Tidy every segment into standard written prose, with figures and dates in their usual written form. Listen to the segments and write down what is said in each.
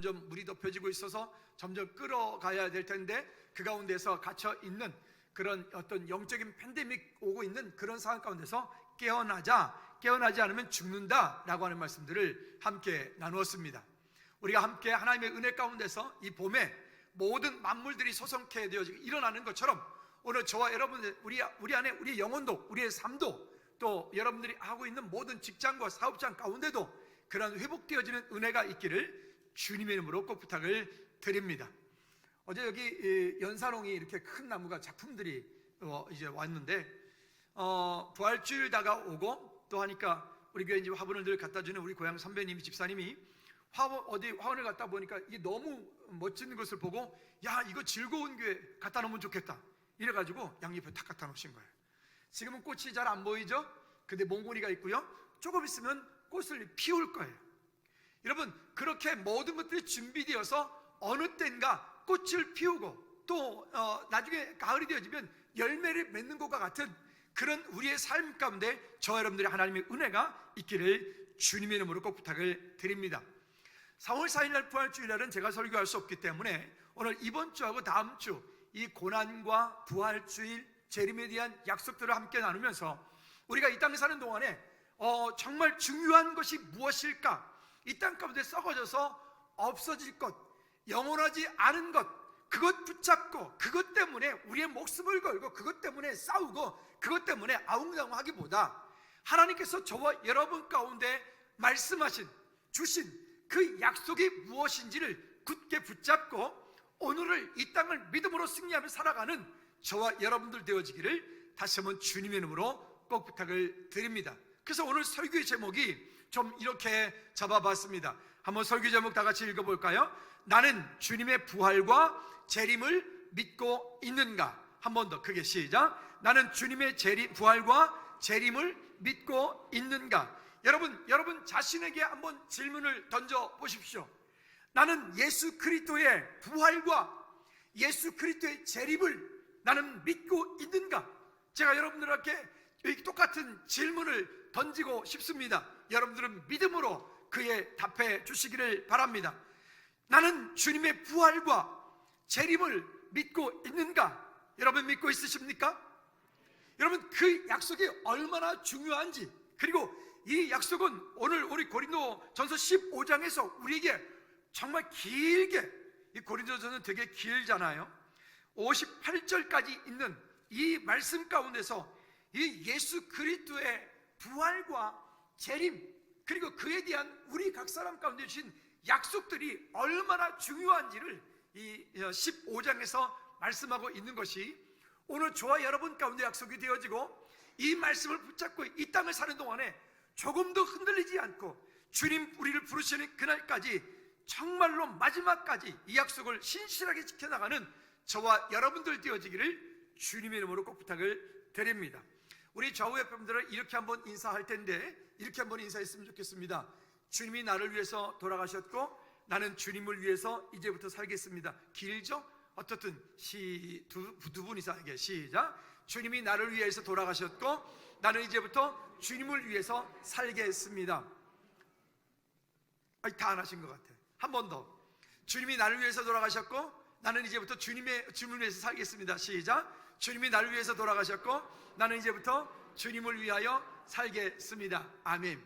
점점 물이 덮여지고 있어서 점점 끌어가야 될 텐데 그 가운데서 갇혀 있는 그런 어떤 영적인 팬데믹 오고 있는 그런 상황 가운데서 깨어나지 않으면 죽는다라고 하는 말씀들을 함께 나누었습니다. 우리가 함께 하나님의 은혜 가운데서 이 봄에 모든 만물들이 소성케 되어지고 일어나는 것처럼 오늘 저와 여러분들 우리 안에 우리의 영혼도 우리의 삶도 또 여러분들이 하고 있는 모든 직장과 사업장 가운데도 그런 회복되어지는 은혜가 있기를 주님의 이름으로 꼭 부탁을 드립니다. 어제 여기 연산홍이 이렇게 큰 나무가 작품들이 이제 왔는데 부활주일 다가오고 또 하니까 우리 교회 이제 화분을 늘 갖다 주는 우리 고향 선배님이 집사님이 화원을 갖다 보니까 이게 너무 멋진 것을 보고 야 이거 즐거운 교회 갖다 놓으면 좋겠다 이래가지고 양옆에 탁 갖다 놓으신 거예요. 지금은 꽃이 잘 안 보이죠? 근데 몽고리가 있고요. 조금 있으면 꽃을 피울 거예요. 여러분 그렇게 모든 것들이 준비되어서 어느 때인가 꽃을 피우고 또 나중에 가을이 되어지면 열매를 맺는 것과 같은 그런 우리의 삶 가운데 저와 여러분들의 하나님의 은혜가 있기를 주님의 이름으로 꼭 부탁을 드립니다. 4월 4일 날 부활주일날은 제가 설교할 수 없기 때문에 오늘 이번 주하고 다음 주 이 고난과 부활주일 재림에 대한 약속들을 함께 나누면서 우리가 이 땅에 사는 동안에 정말 중요한 것이 무엇일까? 이 땅 가운데 썩어져서 없어질 것, 영원하지 않은 것, 그것 붙잡고 그것 때문에 우리의 목숨을 걸고 그것 때문에 싸우고 그것 때문에 아웅다웅하기보다 하나님께서 저와 여러분 가운데 말씀하신 주신 그 약속이 무엇인지를 굳게 붙잡고 오늘을 이 땅을 믿음으로 승리하며 살아가는 저와 여러분들 되어지기를 다시 한번 주님의 이름으로 꼭 부탁을 드립니다. 그래서 오늘 설교의 제목이 좀 이렇게 잡아봤습니다. 한번 설교 제목 다 같이 읽어볼까요? 나는 주님의 부활과 재림을 믿고 있는가? 한 번 더 크게 시작. 나는 주님의 부활과 재림을 믿고 있는가? 여러분 자신에게 한번 질문을 던져 보십시오. 나는 예수 그리스도의 부활과 예수 그리스도의 재림을 나는 믿고 있는가? 제가 여러분들에게 똑같은 질문을 던지고 싶습니다. 여러분들은 믿음으로 그에 답해 주시기를 바랍니다. 나는 주님의 부활과 재림을 믿고 있는가? 여러분 믿고 있으십니까? 여러분 그 약속이 얼마나 중요한지, 그리고 이 약속은 오늘 우리 고린도전서 15장에서 우리에게 정말 길게, 이 고린도전서는 되게 길잖아요. 58절까지 있는 이 말씀 가운데서 이 예수 그리스도의 부활과 재림, 그리고 그에 대한 우리 각 사람 가운데 주신 약속들이 얼마나 중요한지를 이 15장에서 말씀하고 있는 것이 오늘 저와 여러분 가운데 약속이 되어지고 이 말씀을 붙잡고 이 땅을 사는 동안에 조금도 흔들리지 않고 주님 우리를 부르시는 그날까지 정말로 마지막까지 이 약속을 신실하게 지켜나가는 저와 여러분들 되어지기를 주님의 이름으로 꼭 부탁을 드립니다. 우리 좌우 옆 분들을 이렇게 한번 인사할 텐데 이렇게 한번 인사했으면 좋겠습니다. 주님이 나를 위해서 돌아가셨고 나는 주님을 위해서 이제부터 살겠습니다. 길죠? 어떻든 두 분이서 하게 시작. 주님이 나를 위해서 돌아가셨고 나는 이제부터 주님을 위해서 살겠습니다. 다 안 하신 것 같아요. 한 번 더. 주님이 나를 위해서 돌아가셨고 나는 이제부터 주님을 위해서 살겠습니다. 시작. 주님이 나를 위해서 돌아가셨고 나는 이제부터 주님을 위하여 살겠습니다. 아멘.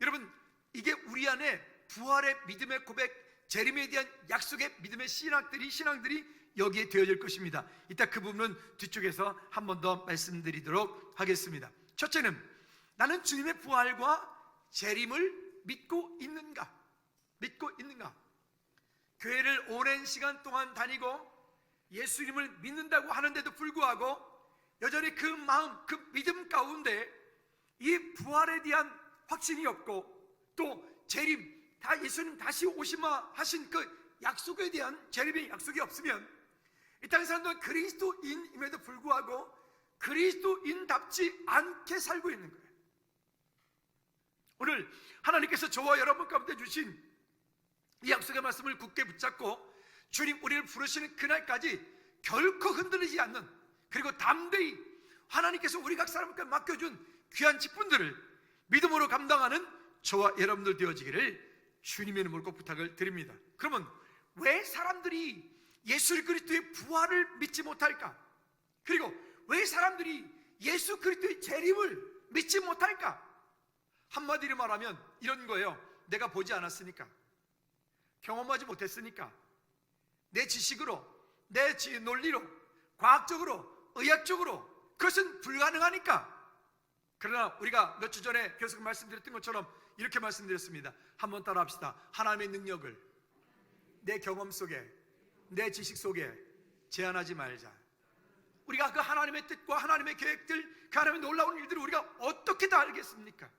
여러분 이게 우리 안에 부활의 믿음의 고백, 재림에 대한 약속의 믿음의 신앙들이 여기에 되어질 것입니다. 이따 그 부분은 뒤쪽에서 한 번 더 말씀드리도록 하겠습니다. 첫째는 나는 주님의 부활과 재림을 믿고 있는가? 교회를 오랜 시간 동안 다니고 예수님을 믿는다고 하는데도 불구하고 여전히 그 마음, 그 믿음 가운데 이 부활에 대한 확신이 없고 또 재림, 예수님 다시 오시마 하신 그 약속에 대한 재림의 약속이 없으면 이 땅에 사는 동안 그리스도인임에도 불구하고 그리스도인답지 않게 살고 있는 거예요. 오늘 하나님께서 저와 여러분 가운데 주신 이 약속의 말씀을 굳게 붙잡고 주님 우리를 부르시는 그날까지 결코 흔들리지 않는, 그리고 담대히 하나님께서 우리 각 사람께 맡겨준 귀한 직분들을 믿음으로 감당하는 저와 여러분들 되어지기를 주님의 이름으로 꼭 부탁을 드립니다. 그러면 왜 사람들이 예수 그리스도의 부활을 믿지 못할까? 그리고 왜 사람들이 예수 그리스도의 재림을 믿지 못할까? 한마디로 말하면 이런 거예요. 내가 보지 않았으니까, 경험하지 못했으니까, 내 지식으로, 내 논리로, 과학적으로, 의학적으로 그것은 불가능하니까. 그러나 우리가 몇 주 전에 계속 말씀드렸던 것처럼 이렇게 말씀드렸습니다. 한번 따라 합시다. 하나님의 능력을 내 경험 속에, 내 지식 속에 제한하지 말자. 우리가 그 하나님의 뜻과 하나님의 계획들, 그 하나님의 놀라운 일들을 우리가 어떻게 다 알겠습니까?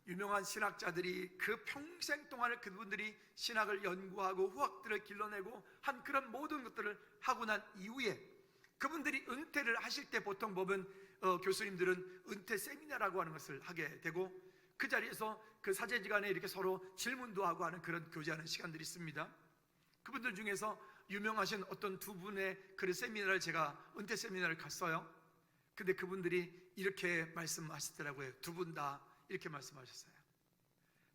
유명한 신학자들이 그 평생 동안에 그분들이 신학을 연구하고 후학들을 길러내고 한 그런 모든 것들을 하고 난 이후에 그분들이 은퇴를 하실 때 보통 보면 교수님들은 은퇴 세미나라고 하는 것을 하게 되고, 그 자리에서 그 사제지간에 이렇게 서로 질문도 하고 하는 그런 교제하는 시간들이 있습니다. 그분들 중에서 유명하신 어떤 두 분의 그런 세미나를 제가 은퇴 세미나를 갔어요. 근데 그분들이 이렇게 말씀하시더라고요. 두 분 다 이렇게 말씀하셨어요.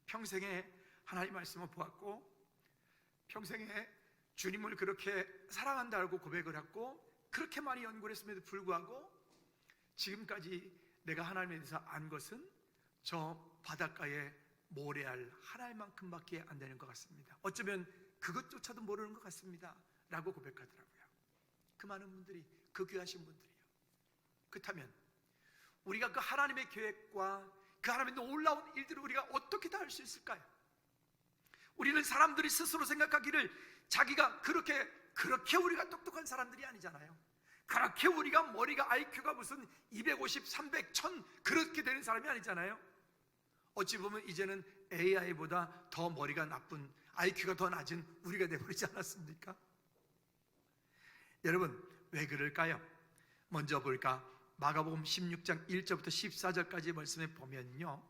평생에 하나님 말씀을 보았고, 평생에 주님을 그렇게 사랑한다고 고백을 했고, 그렇게 많이 연구를 했음에도 불구하고 지금까지 내가 하나님에 대해서 안 것은 저 바닷가에 모래알 하나만큼밖에 안 되는 것 같습니다. 어쩌면 그것조차도 모르는 것 같습니다 라고 고백하더라고요. 그 많은 분들이, 그 귀하신 분들이요. 그렇다면 우리가 그 하나님의 계획과 그 하나님의 놀라운 일들을 우리가 어떻게 다 할 수 있을까요? 우리는 사람들이 스스로 생각하기를 자기가 그렇게 우리가 똑똑한 사람들이 아니잖아요. 그렇게 우리가 머리가 IQ가 무슨 250, 300, 1000 그렇게 되는 사람이 아니잖아요. 어찌 보면 이제는 AI보다 더 머리가 나쁜, IQ가 더 낮은 우리가 되어버리지 않았습니까? 여러분, 왜 그럴까요? 먼저 볼까? 마가복음 16장 1절부터 14절까지 말씀에 보면요,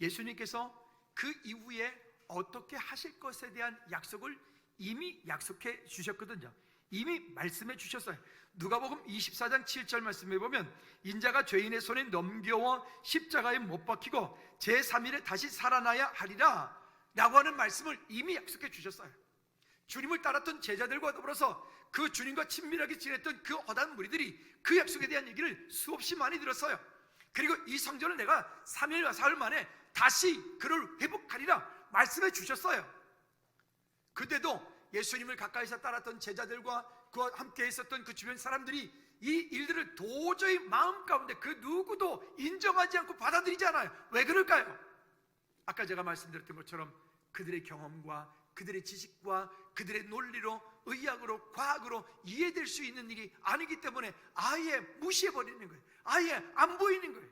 예수님께서 그 이후에 어떻게 하실 것에 대한 약속을 이미 약속해 주셨거든요. 이미 말씀해 주셨어요. 누가복음 24장 7절 말씀해 보면 인자가 죄인의 손에 넘겨워 십자가에 못 박히고 제3일에 다시 살아나야 하리라 라고 하는 말씀을 이미 약속해 주셨어요. 주님을 따랐던 제자들과 더불어서 그 주님과 친밀하게 지냈던 그 허다한 무리들이 그 약속에 대한 얘기를 수없이 많이 들었어요. 그리고 이 성전을 내가 3일과 4일 만에 다시 그를 회복하리라 말씀해 주셨어요. 그때도 예수님을 가까이서 따랐던 제자들과 그와 함께 있었던 그 주변 사람들이 이 일들을 도저히 마음 가운데 그 누구도 인정하지 않고 받아들이지 않아요. 왜 그럴까요? 아까 제가 말씀드렸던 것처럼 그들의 경험과 그들의 지식과 그들의 논리로, 의학으로, 과학으로 이해될 수 있는 일이 아니기 때문에 아예 무시해버리는 거예요. 아예 안 보이는 거예요.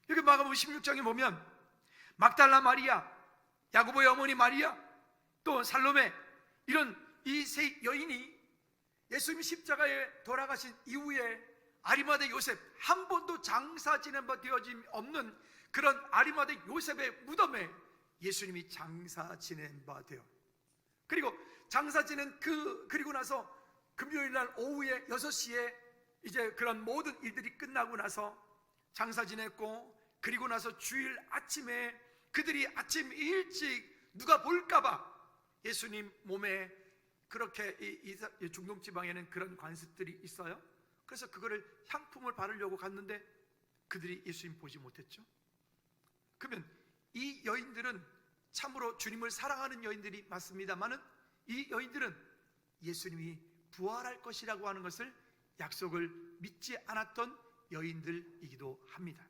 여기 마가복음 16장에 보면 막달라 마리아, 야고보의 어머니 마리아, 또 살로메, 이런 이 세 여인이 예수님이 십자가에 돌아가신 이후에 아리마대 요셉, 한 번도 장사 지낸 바 되어짐 없는 그런 아리마대 요셉의 무덤에 예수님이 장사 지낸 바 되어, 그리고 장사 지낸 그리고 나서 금요일 날 오후에 6시에 이제 그런 모든 일들이 끝나고 나서 장사 지냈고, 그리고 나서 주일 아침에 그들이 아침 일찍 누가 볼까봐 예수님 몸에 그렇게 이 중동 지방에는 그런 관습들이 있어요. 그래서 그거를 향품을 바르려고 갔는데 그들이 예수님 보지 못했죠. 그러면 이 여인들은 참으로 주님을 사랑하는 여인들이 맞습니다만은 이 여인들은 예수님이 부활할 것이라고 하는 것을 약속을 믿지 않았던 여인들이기도 합니다.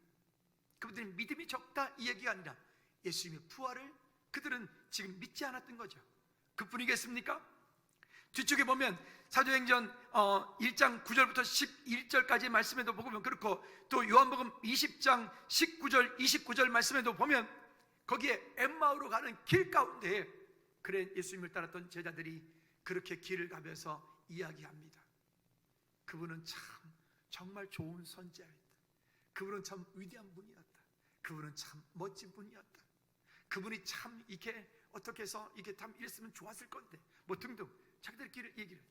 그분들이 믿음이 적다 이 얘기가 아니라 예수님의 부활을 그들은 지금 믿지 않았던 거죠. 그뿐이겠습니까? 뒤쪽에 보면 사도행전 1장 9절부터 11절까지 말씀에도 보면 그렇고, 또 요한복음 20장 19절 29절 말씀에도 보면 거기에 엠마오로 가는 길 가운데 그래 예수님을 따랐던 제자들이 그렇게 길을 가면서 이야기합니다. 그분은 참 정말 좋은 선지자였다. 그분은 참 위대한 분이었다. 그분은 참 멋진 분이었다. 그분이 참 이렇게 어떻게 해서 이게 참 이랬으면 좋았을 건데 뭐 등등 자기들끼리 얘기를.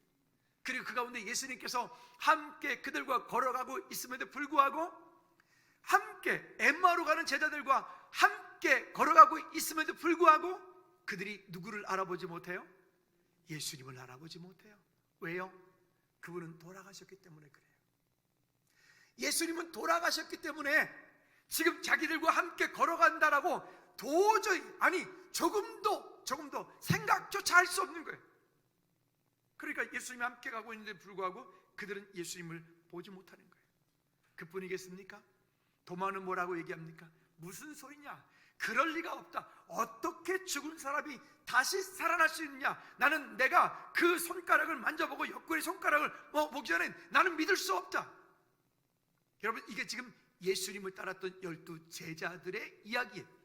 그리고 그 가운데 예수님께서 함께 그들과 걸어가고 있음에도 불구하고 함께 엠마오로 가는 제자들과 함께 걸어가고 있음에도 불구하고 그들이 누구를 알아보지 못해요? 예수님을 알아보지 못해요. 왜요? 그분은 돌아가셨기 때문에 그래요. 예수님은 돌아가셨기 때문에 지금 자기들과 함께 걸어간다라고 도저히, 아니 조금도 생각조차 할 수 없는 거예요. 그러니까 예수님이 함께 가고 있는데 불구하고 그들은 예수님을 보지 못하는 거예요. 그뿐이겠습니까? 도마는 뭐라고 얘기합니까? 무슨 소리냐? 그럴 리가 없다. 어떻게 죽은 사람이 다시 살아날 수 있느냐? 나는 내가 그 손가락을 만져보고 옆구리 손가락을 보기 전에 나는 믿을 수 없다. 여러분, 이게 지금 예수님을 따랐던 12 제자들의 이야기예요.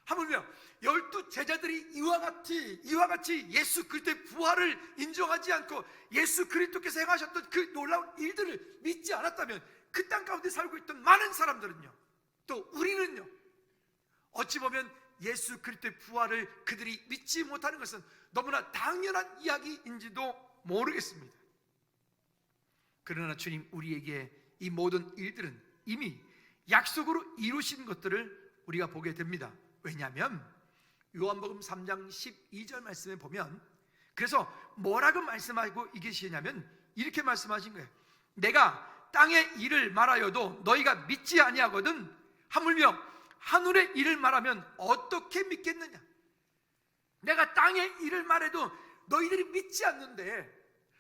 하물며 12 제자들이 이와 같이 예수 그리스도의 부활을 인정하지 않고 예수 그리스도께서 행하셨던 그 놀라운 일들을 믿지 않았다면 그 땅 가운데 살고 있던 많은 사람들은요, 또 우리는요, 어찌 보면 예수 그리스도의 부활을 그들이 믿지 못하는 것은 너무나 당연한 이야기인지도 모르겠습니다. 그러나 주님, 우리에게 이 모든 일들은 이미 약속으로 이루신 것들을 우리가 보게 됩니다. 왜냐하면 요한복음 3장 12절 말씀에 보면, 그래서 뭐라고 말씀하고 계시냐면 이렇게 말씀하신 거예요. 내가 땅의 일을 말하여도 너희가 믿지 아니하거든 하물며 하늘의 일을 말하면 어떻게 믿겠느냐? 내가 땅의 일을 말해도 너희들이 믿지 않는데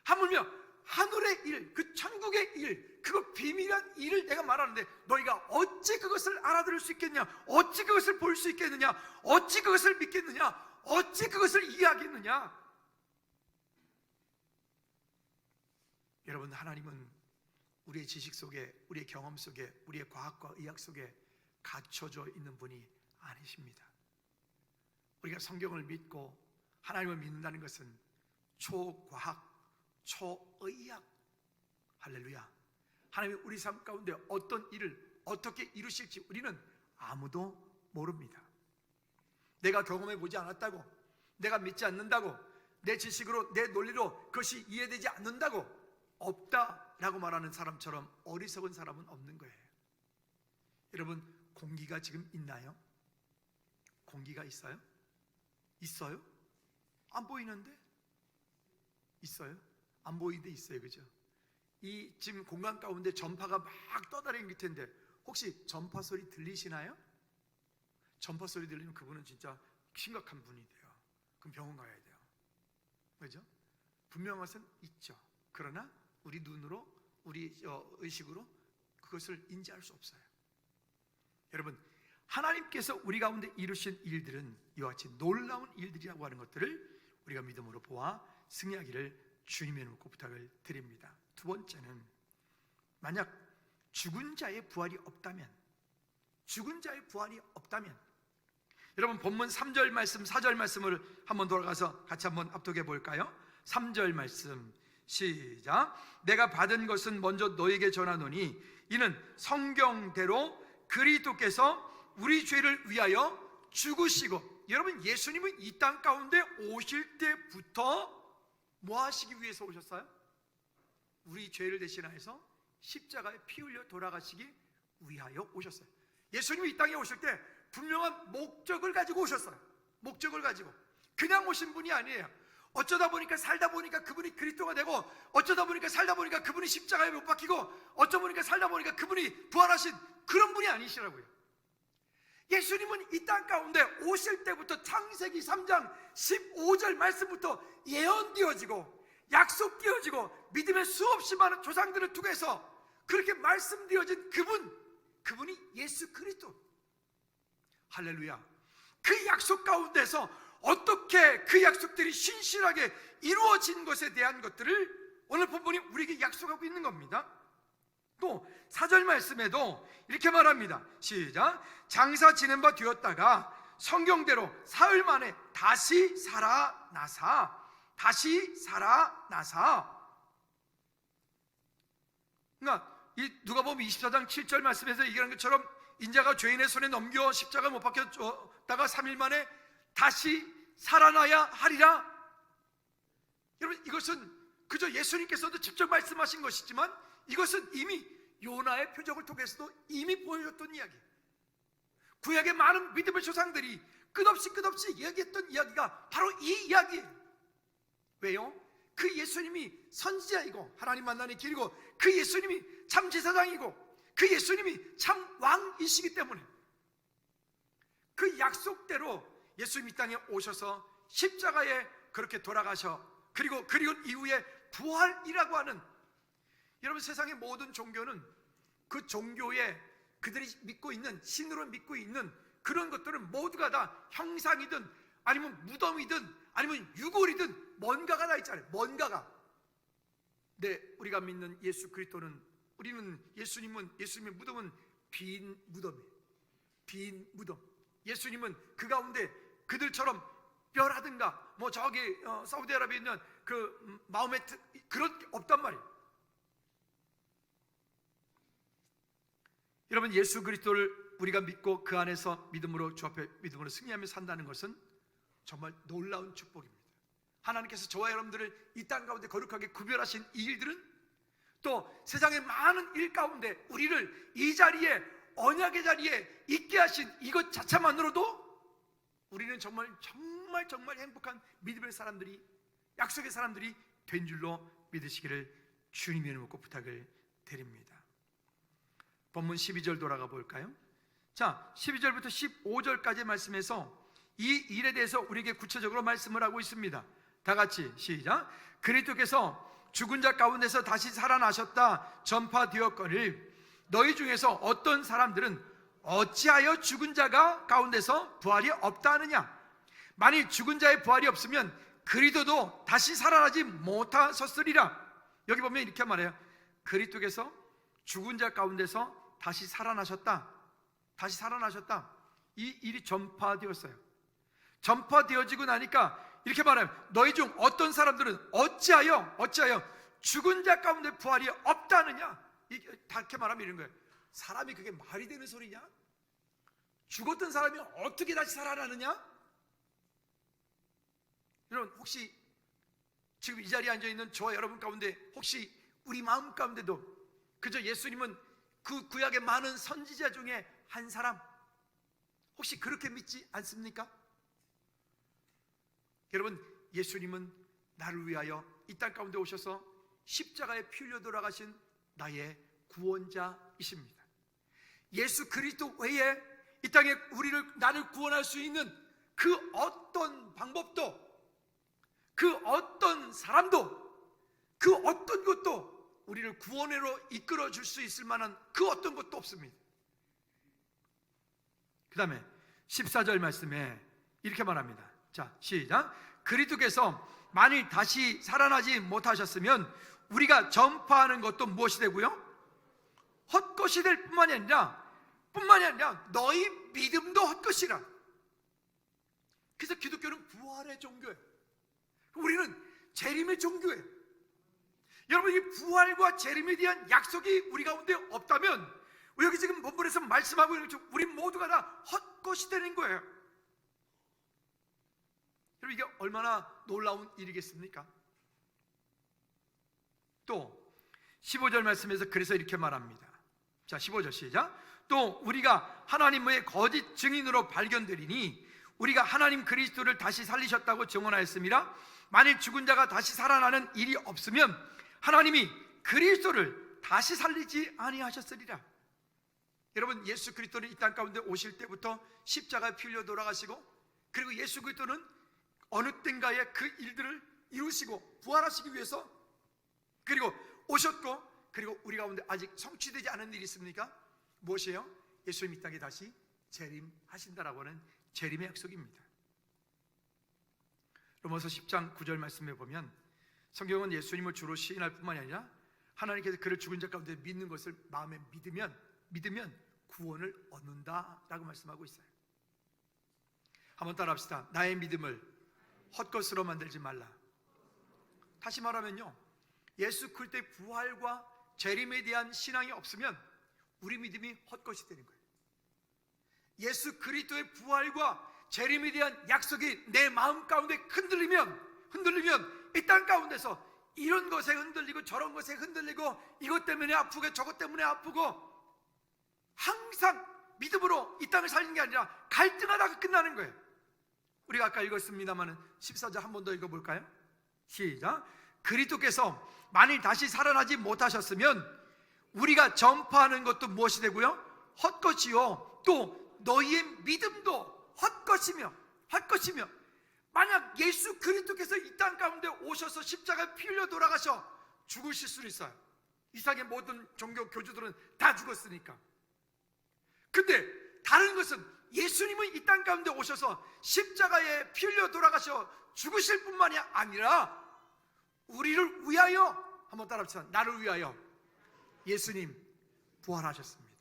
하물며 하늘의 일, 그 천국의 일, 그거 비밀한 일을 내가 말하는데 너희가 어찌 그것을 알아들을 수 있겠냐? 어찌 그것을 볼 수 있겠느냐? 어찌 그것을 믿겠느냐? 어찌 그것을 이해하겠느냐? 여러분, 하나님은 우리의 지식 속에, 우리의 경험 속에, 우리의 과학과 의학 속에 갇혀져 있는 분이 아니십니다. 우리가 성경을 믿고 하나님을 믿는다는 것은 초과학, 초의학, 할렐루야, 하나님이 우리 삶 가운데 어떤 일을 어떻게 이루실지 우리는 아무도 모릅니다. 내가 경험해 보지 않았다고, 내가 믿지 않는다고, 내 지식으로, 내 논리로 그것이 이해되지 않는다고 없다라고 말하는 사람처럼 어리석은 사람은 없는 거예요. 여러분, 공기가 지금 있나요? 공기가 있어요? 있어요? 안 보이는데? 있어요? 안 보이는데 있어요, 그죠? 이 지금 공간 가운데 전파가 막 떠다니는 텐데 혹시 전파 소리 들리시나요? 전파 소리 들리면 그분은 진짜 심각한 분이 돼요. 그럼 병원 가야 돼요. 그죠? 분명한 것은 있죠. 그러나 우리 눈으로, 우리 의식으로 그것을 인지할 수 없어요. 여러분, 하나님께서 우리 가운데 이루신 일들은 이와 같이 놀라운 일들이라고 하는 것들을 우리가 믿음으로 보아 승리하기를 주님의 이름으로 부탁을 드립니다. 두 번째는, 만약 죽은 자의 부활이 없다면, 여러분 본문 3절 말씀, 4절 말씀을 한번 돌아가서 같이 한번 합독해 볼까요? 3절 말씀 시작. 내가 받은 것은 먼저 너에게 전하노니 이는 성경대로 그리스도께서 우리 죄를 위하여 죽으시고, 여러분 예수님은 이 땅 가운데 오실 때부터 뭐 하시기 위해서 오셨어요? 우리 죄를 대신하여서 십자가에 피 흘려 돌아가시기 위하여 오셨어요. 예수님이 이 땅에 오실 때 분명한 목적을 가지고 오셨어요. 목적을 가지고 그냥 오신 분이 아니에요. 어쩌다 보니까 살다 보니까 그분이 그리스도가 되고, 어쩌다 보니까 살다 보니까 그분이 십자가에 못 박히고, 어쩌다 보니까 살다 보니까 그분이 부활하신 그런 분이 아니시라고요. 예수님은 이 땅 가운데 오실 때부터 창세기 3장 15절 말씀부터 예언되어지고 약속되어지고 믿음의 수없이 많은 조상들을 통해서 그렇게 말씀되어진 그분이 예수 그리스도. 할렐루야. 그 약속 가운데서 어떻게 그 약속들이 신실하게 이루어진 것에 대한 것들을 오늘 본문이 우리에게 약속하고 있는 겁니다. 또 4절 말씀에도 이렇게 말합니다. 시작. 장사 지낸 바 되었다가 성경대로 사흘 만에 다시 살아나사. 그러니까 이 누가복음 24장 7절 말씀에서 얘기하는 것처럼 인자가 죄인의 손에 넘겨 십자가 못 박혔다가 3일 만에 다시 살아나야 하리라. 여러분, 이것은 그저 예수님께서도 직접 말씀하신 것이지만 이것은 이미 요나의 표적을 통해서도 이미 보여줬던 이야기. 구약의 많은 믿음의 조상들이 끝없이 이야기했던 이야기가 바로 이 이야기예요. 왜요? 그 예수님이 선지자이고 하나님 만나는 길이고 그 예수님이 참 제사장이고 그 예수님이 참 왕이시기 때문에 그 약속대로 예수님 이 땅에 오셔서 십자가에 그렇게 돌아가셔 그리고 이후에 부활이라고 하는, 여러분 세상의 모든 종교는 그 종교에 그들이 믿고 있는 신으로 믿고 있는 그런 것들은 모두가 다 형상이든 아니면 무덤이든 아니면 유골이든 뭔가가 다 있잖아요. 뭔가가. 네, 우리가 믿는 예수 그리스도는 예수님의 무덤은 빈 무덤이에요. 빈 무덤. 예수님은 그 가운데 그들처럼 뼈라든가 뭐 저기 사우디아라비아에 있는 그 마호메트 그런 게 없단 말이에요. 여러분 예수 그리스도를 우리가 믿고 그 안에서 믿음으로 주 앞에 믿음으로 승리하며 산다는 것은 정말 놀라운 축복입니다. 하나님께서 저와 여러분들을 이 땅 가운데 거룩하게 구별하신 이 일들은 또 세상의 많은 일 가운데 우리를 이 자리에 언약의 자리에 있게 하신 이것 자체만으로도 우리는 정말 행복한 믿음의 사람들이, 약속의 사람들이 된 줄로 믿으시기를 주님의 이름으로 꼭 부탁을 드립니다. 본문 12절 돌아가 볼까요? 자, 12절부터 15절까지 말씀에서 이 일에 대해서 우리에게 구체적으로 말씀을 하고 있습니다. 다 같이 시작. 그리스도께서 죽은 자 가운데서 다시 살아나셨다 전파되었거늘 너희 중에서 어떤 사람들은 어찌하여 죽은 자가 가운데서 부활이 없다 하느냐? 만일 죽은 자의 부활이 없으면 그리스도도 다시 살아나지 못하셨으리라. 여기 보면 이렇게 말해요. 그리스도께서 죽은 자 가운데서 다시 살아나셨다. 다시 살아나셨다. 이 일이 전파되었어요. 전파되어지고 나니까 이렇게 말해요. 너희 중 어떤 사람들은 어찌하여 죽은 자 가운데 부활이 없다느냐? 이렇게 말하면 이런 거예요. 사람이 그게 말이 되는 소리냐? 죽었던 사람이 어떻게 다시 살아나느냐? 여러분 혹시 지금 이 자리에 앉아있는 저와 여러분 가운데 혹시 우리 마음 가운데도 그저 예수님은 그 구약의 많은 선지자 중에 한 사람, 혹시 그렇게 믿지 않습니까? 여러분 예수님은 나를 위하여 이 땅 가운데 오셔서 십자가에 피 흘려 돌아가신 나의 구원자이십니다. 예수 그리스도 외에 이 땅에 나를 구원할 수 있는 그 어떤 방법도, 그 어떤 사람도, 그 어떤 것도 우리를 구원으로 이끌어 줄 수 있을 만한 그 어떤 것도 없습니다. 그 다음에 14절 말씀에 이렇게 말합니다. 자, 시작. 그리스도께서 만일 다시 살아나지 못하셨으면 우리가 전파하는 것도 무엇이 되고요? 헛것이 될 뿐만이 아니라 너희 믿음도 헛것이라. 그래서 기독교는 부활의 종교예요. 우리는 재림의 종교예요. 여러분 이 부활과 재림에 대한 약속이 우리 가운데 없다면 여기 지금 본문에서 말씀하고 있는 우리 모두가 다 헛것이 되는 거예요. 여러분 이게 얼마나 놀라운 일이겠습니까? 또 15절 말씀에서 그래서 이렇게 말합니다. 자, 15절 시작. 또 우리가 하나님의 거짓 증인으로 발견되리니 우리가 하나님 그리스도를 다시 살리셨다고 증언하였습니다. 만일 죽은 자가 다시 살아나는 일이 없으면 하나님이 그리스도를 다시 살리지 아니하셨으리라. 여러분 예수 그리스도는 이 땅 가운데 오실 때부터 십자가에 피 흘려 돌아가시고 그리고 예수 그리스도는 어느 땐가에 그 일들을 이루시고 부활하시기 위해서 그리고 오셨고 그리고 우리 가운데 아직 성취되지 않은 일이 있습니까? 무엇이에요? 예수님 이 땅에 다시 재림하신다라고 하는 재림의 약속입니다. 로마서 10장 9절 말씀에 보면 성경은 예수님을 주로 시인할 뿐만이 아니라 하나님께서 그를 죽은 자 가운데 믿는 것을 마음에 믿으면 구원을 얻는다라고 말씀하고 있어요. 한번 따라합시다. 나의 믿음을 헛것으로 만들지 말라. 다시 말하면요, 예수 그리스도의 부활과 재림에 대한 신앙이 없으면 우리 믿음이 헛것이 되는 거예요. 예수 그리스도의 부활과 재림에 대한 약속이 내 마음 가운데 흔들리면 이 땅 가운데서 이런 것에 흔들리고 저런 것에 흔들리고 이것 때문에 아프고 저것 때문에 아프고 항상 믿음으로 이 땅을 살리는 게 아니라 갈등하다가 끝나는 거예요. 우리가 아까 읽었습니다만 14절 한 번 더 읽어볼까요? 시작. 그리스도께서 만일 다시 살아나지 못하셨으면 우리가 전파하는 것도 무엇이 되고요? 헛것이요 또 너희의 믿음도 헛것이며 만약 예수 그리스도께서 이 땅 가운데 오셔서 십자가에 피 흘려 돌아가셔 죽으실 수도 있어요. 이상의 모든 종교 교주들은 다 죽었으니까. 근데 다른 것은 예수님은 이 땅 가운데 오셔서 십자가에 피 흘려 돌아가셔 죽으실 뿐만이 아니라 우리를 위하여, 한번 따라합시다. 나를 위하여 예수님 부활하셨습니다.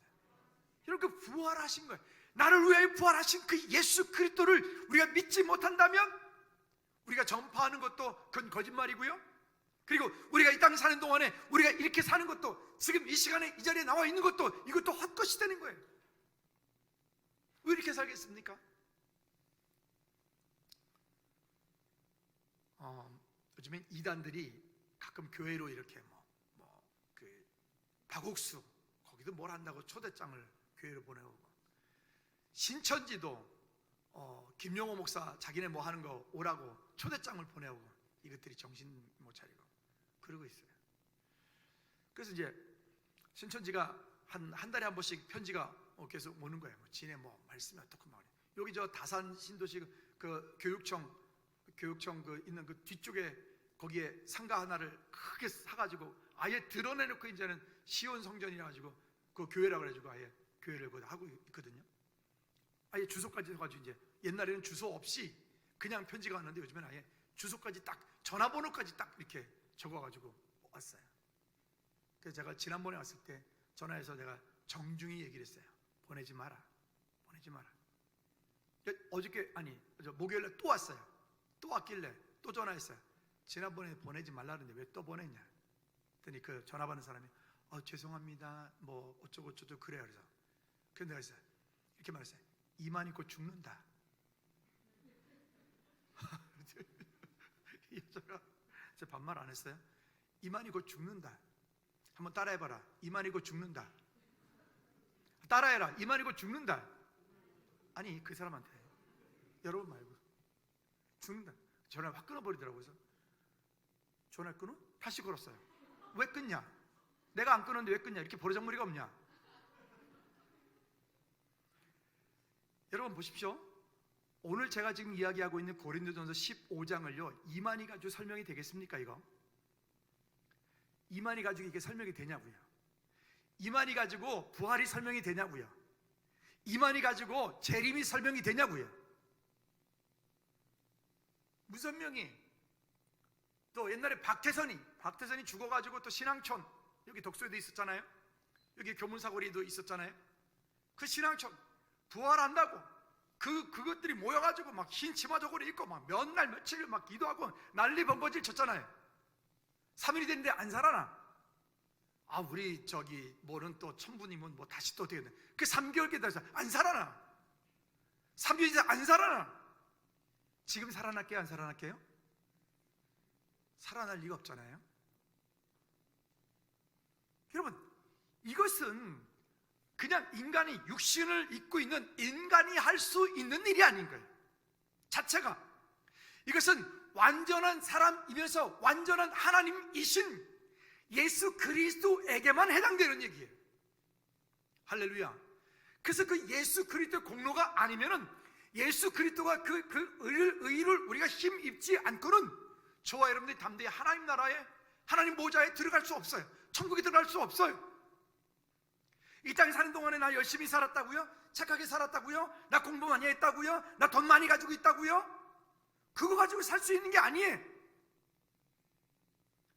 여러분, 그 부활하신 거예요. 나를 위하여 부활하신 그 예수 그리스도를 우리가 믿지 못한다면 우리가 전파하는 것도 그건 거짓말이고요, 그리고 우리가 이 땅에 사는 동안에 우리가 이렇게 사는 것도, 지금 이 시간에 이 자리에 나와 있는 것도, 이것도 헛것이 되는 거예요. 왜 이렇게 살겠습니까? 요즘엔 이단들이 가끔 교회로 이렇게 그 박옥수 거기도 뭘 한다고 초대장을 교회로 보내오고, 신천지도 김용호 목사 자기네 뭐 하는 거 오라고 초대장을 보내오고, 이것들이 정신 못 차리고 그러고 있어요. 그래서 이제 신천지가 한 달에 한 번씩 편지가 계속 오는 거예요. 지네 뭐 말씀이 어떻고 말이야. 여기 저 다산 신도시 그 교육청 그 있는 그 뒤쪽에 거기에 상가 하나를 크게 사가지고 아예 드러내놓고 이제는 시온 성전이라 가지고 그 교회라 그래가지고 아예 교회를 거기 하고 있거든요. 아예 주소까지 해가지고, 이제 옛날에는 주소 없이 그냥 편지가 왔는데 요즘엔 아예 주소까지 딱, 전화번호까지 딱 이렇게 적어가지고 왔어요. 그래서 제가 지난번에 왔을 때 전화해서 내가 정중히 얘기를 했어요. 보내지 마라. 어저께, 목요일에 또 왔어요. 또 왔길래 또 전화했어요. 지난번에 보내지 말라는데 왜 또 보냈냐 그랬더니 그 전화 받는 사람이 죄송합니다 뭐 어쩌고 그래요. 그래서 내가 했어요. 이렇게 말했어요. 이만 있고 죽는다. 이 여자가 제가 반말 안 했어요. 이만 있고 죽는다. 한번 따라해봐라. 이만 있고 죽는다. 따라해라. 이만 있고 죽는다. 아니, 그 사람한테, 여러분 말고, 죽는다. 전화를 확 끊어버리더라고요. 그래서 전화 끊어? 다시 걸었어요. 왜 끊냐? 내가 안 끊었는데 왜 끊냐? 이렇게 버르장머리가 없냐? 여러분 보십시오. 오늘 제가 지금 이야기하고 있는 고린도전서 15장을요 이만희 가지고 설명이 되겠습니까? 이만희 가지고 이게 설명이 되냐고요. 이만희 가지고 부활이 설명이 되냐고요. 이만희 가지고 재림이 설명이 되냐고요. 무선명이, 또 옛날에 박태선이 죽어가지고 또 신앙촌, 여기 독서에도 있었잖아요. 여기 교문사거리도 있었잖아요. 그 신앙촌 부활한다고 그것들이 모여가지고 막 흰 치마 저고리 입고 막 몇 날 며칠 막 기도하고 난리 번거질 쳤잖아요. 3일이 됐는데 안 살아나. 우리 저기 뭐는 또 천부님은 뭐 다시 또 어떻게 돼? 그 3개월 기다려서 안 살아나. 3개월이 돼서 안 살아나. 지금 살아날게요, 안 살아날게요? 살아날 리가 없잖아요. 여러분, 이것은 그냥 인간이 육신을 입고 있는 인간이 할 수 있는 일이 아닌 거예요. 자체가. 이것은 완전한 사람이면서 완전한 하나님이신 예수 그리스도에게만 해당되는 얘기예요. 할렐루야. 그래서 그 예수 그리스도의 공로가 아니면은, 예수 그리스도가 그 의를 우리가 힘입지 않고는 저와 여러분들이 담대히 하나님 나라에, 하나님 보좌에 들어갈 수 없어요. 천국에 들어갈 수 없어요. 이 땅에 사는 동안에 나 열심히 살았다고요? 착하게 살았다고요? 나 공부 많이 했다고요? 나 돈 많이 가지고 있다고요? 그거 가지고 살 수 있는 게 아니에요.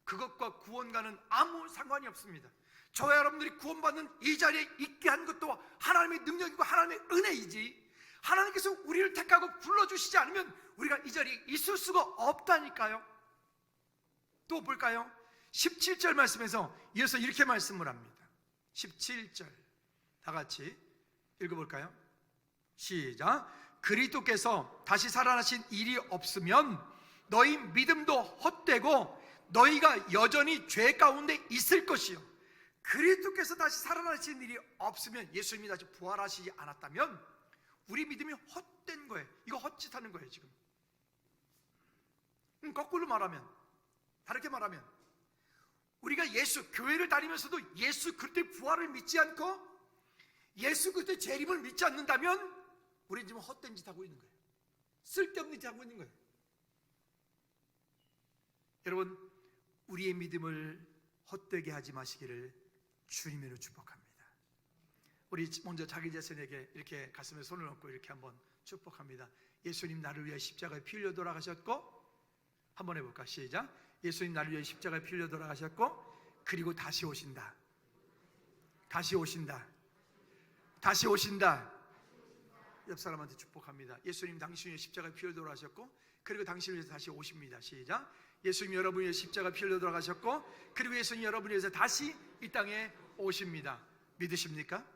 그것과 구원과는 아무 상관이 없습니다. 저와 여러분들이 구원받는 이 자리에 있게 한 것도 하나님의 능력이고 하나님의 은혜이지, 하나님께서 우리를 택하고 불러주시지 않으면 우리가 이 자리에 있을 수가 없다니까요. 또 볼까요? 17절 말씀에서 이어서 이렇게 말씀을 합니다. 17절 다 같이 읽어볼까요? 시작. 그리스도께서 다시 살아나신 일이 없으면 너희 믿음도 헛되고 너희가 여전히 죄 가운데 있을 것이요 그리스도께서 다시 살아나신 일이 없으면, 예수님이 다시 부활하시지 않았다면 우리 믿음이 헛된 거예요. 이거 헛짓하는 거예요 지금. 거꾸로 말하면, 다르게 말하면, 우리가 교회를 다니면서도 예수 그리스도의 부활을 믿지 않고 예수 그리스도의 재림을 믿지 않는다면 우리는 지금 헛된 짓 하고 있는 거예요. 쓸데없는 짓 하고 있는 거예요. 여러분, 우리의 믿음을 헛되게 하지 마시기를 주님으로 축복합니다. 우리 먼저 자기 자신에게 이렇게 가슴에 손을 얹고 이렇게 한번 축복합니다. 예수님 나를 위해 십자가에 피 흘려 돌아가셨고, 한번 해볼까? 시작. 예수님 나를 위해 십자가에 피 흘려 돌아가셨고, 그리고 다시 오신다. 다시 오신다. 다시 오신다. 옆 사람한테 축복합니다. 예수님 당신 위해 십자가에 피 흘려 돌아가셨고, 그리고 당신을 위해서 다시 오십니다. 시작. 예수님 여러분 위해 십자가 피 흘려 돌아가셨고, 그리고 예수님 여러분 위해서 다시 이 땅에 오십니다. 믿으십니까?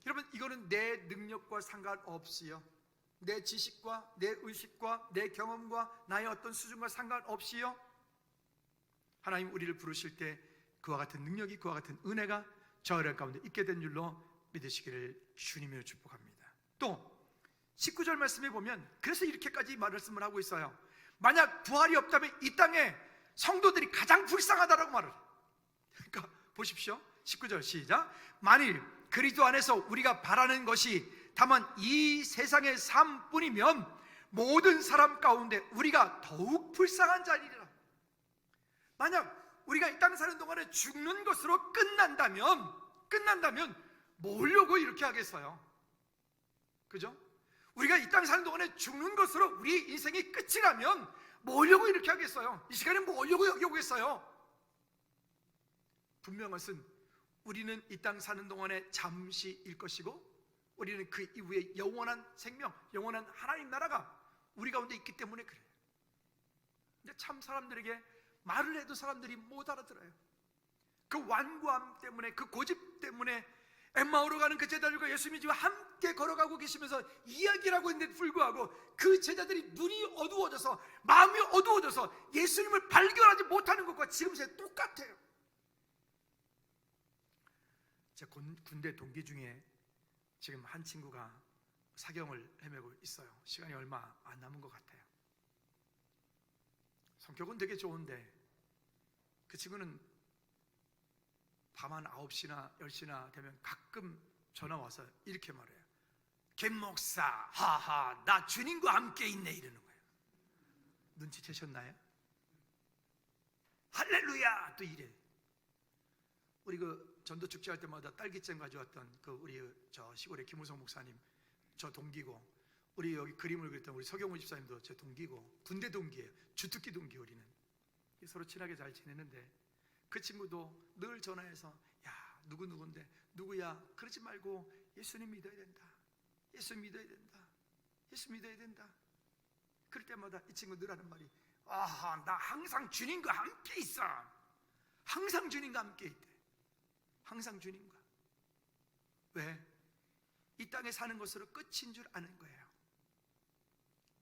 여러분, 이거는 내 능력과 상관없이요, 내 지식과 내 의식과 내 경험과 나의 어떤 수준과 상관없이요, 하나님 우리를 부르실 때 그와 같은 능력이, 그와 같은 은혜가 저 여러분 가운데 있게 된 줄로 믿으시기를 주님으로 축복합니다. 또 19절 말씀에 보면 그래서 이렇게까지 말씀을 하고 있어요. 만약 부활이 없다면 이 땅에 성도들이 가장 불쌍하다라고 말을 해요. 그러니까 보십시오. 19절 시작. 만일 그리스도 안에서 우리가 바라는 것이 다만 이 세상의 삶뿐이면 모든 사람 가운데 우리가 더욱 불쌍한 자리라. 만약 우리가 이 땅 사는 동안에 죽는 것으로 끝난다면 뭐려고 이렇게 하겠어요? 그죠? 우리가 이 땅 사는 동안에 죽는 것으로 우리 인생이 끝이라면 뭐려고 이렇게 하겠어요? 이 시간에 뭐려고 여기 오겠어요? 분명한 것은 우리는 이 땅 사는 동안에 잠시일 것이고, 우리는 그 이후에 영원한 생명, 영원한 하나님 나라가 우리 가운데 있기 때문에 그래요. 근데 참 사람들에게 말을 해도 사람들이 못 알아들어요. 그 완고함 때문에, 그 고집 때문에 엠마오로 가는 그 제자들과 예수님이 지금 함께 걸어가고 계시면서 이야기를 하고 있는데 불구하고 그 제자들이 눈이 어두워져서, 마음이 어두워져서 예수님을 발견하지 못하는 것과 지금 제 똑같아요. 제 군대 동기 중에 지금 한 친구가 사경을 헤매고 있어요. 시간이 얼마 안 남은 것 같아요. 성격은 되게 좋은데 그 친구는 밤 한 9시나 10시나 되면 가끔 전화 와서 이렇게 말해요. 김 목사, 하하, 나 주님과 함께 있네, 이러는 거예요. 눈치채셨나요? 할렐루야, 또 이래. 우리 그 전도 축제할 때마다 딸기잼 가져왔던 그 우리 저 시골의 김우성 목사님, 저 동기고, 우리 여기 그림을 그렸던 우리 서경훈 집사님도 제 동기고, 군대 동기예요. 주특기 동기. 우리는 서로 친하게 잘 지내는데 그 친구도 늘 전화해서 야, 누구인데, 누구야, 그러지 말고 예수님 믿어야 된다, 예수 믿어야 된다, 예수 믿어야 된다. 그럴 때마다 이 친구 늘 하는 말이, 아하, 나 항상 주님과 함께 있어. 항상 주님과 함께 있대. 항상 주님과. 왜? 이 땅에 사는 것으로 끝인 줄 아는 거예요.